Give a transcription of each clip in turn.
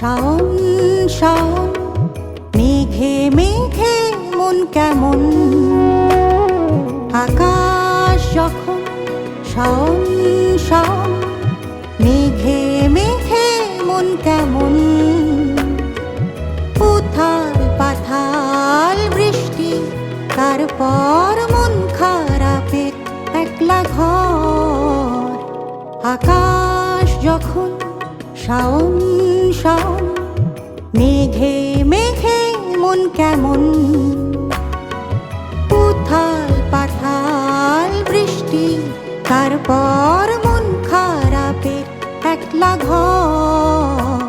শাওন শাওন, মেঘে মেঘে মন কেমন। আকাশ যখন শাওন শাওন, মেঘে মেঘে মন কেমন। উথাল পাথাল বৃষ্টি, তারপর মন খারাপের একলা ঘর। আকাশ যখন শাওন শাওন, মেঘে মেঘে মন কেমন। উথাল পাথাল বৃষ্টি, তারপর মন খারাপের একলা ঘর।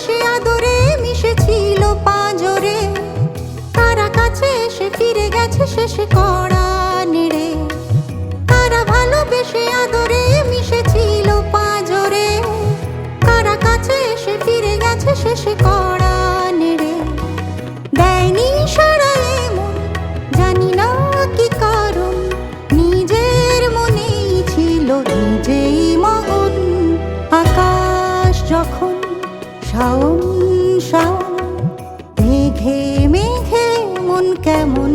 সে আদরে মিশেছিল পাঁজরে, তারা কাছে এসে ফিরে গেছে শেষে কড়া নেড়ে। তারা ভালোবেসে আদরে মিশেছিল পাঁজরে, তারা কাছে এসে ফিরে গেছে শেষে কড়া নেড়ে। দেয়নি সারা এমন, জানি না কি কারণ, নিজের মনেই ছিল নিজেই মগন। আকাশ যখন শাওন শাওন, মেঘে মেঘে মন কেমন।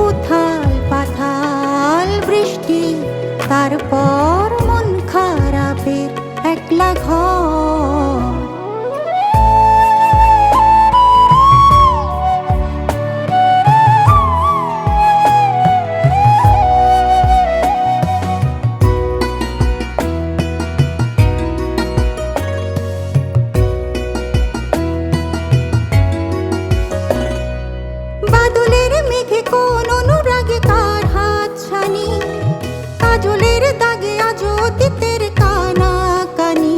উথাল পাথাল বৃষ্টি, তারপর মন খারাপের একলা ঘর। বাদলের মেঘে কোন অনুরাগে কার হাত ছানি, কাজলের দাগে আজ অতীতের কানা কানি।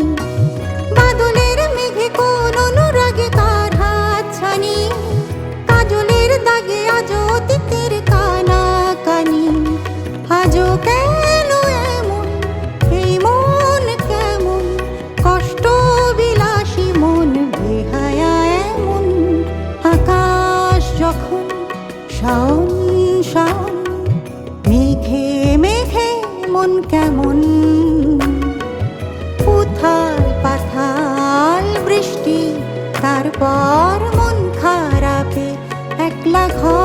বাদলের মেঘে কোন অনুরাগে কার হাত ছানি, কাজলের দাগে আজ অতীতের কানা কানি। আজও কেন এমন, এই মন কেমন, কষ্ট বিলাসী মন বেহায়া এমন। আকাশ যখন শাওন শাওন, মেঘে মেঘে মন কেমন। উথাল পাথাল বৃষ্টি, তারপর মন খারাপে একলা ঘর।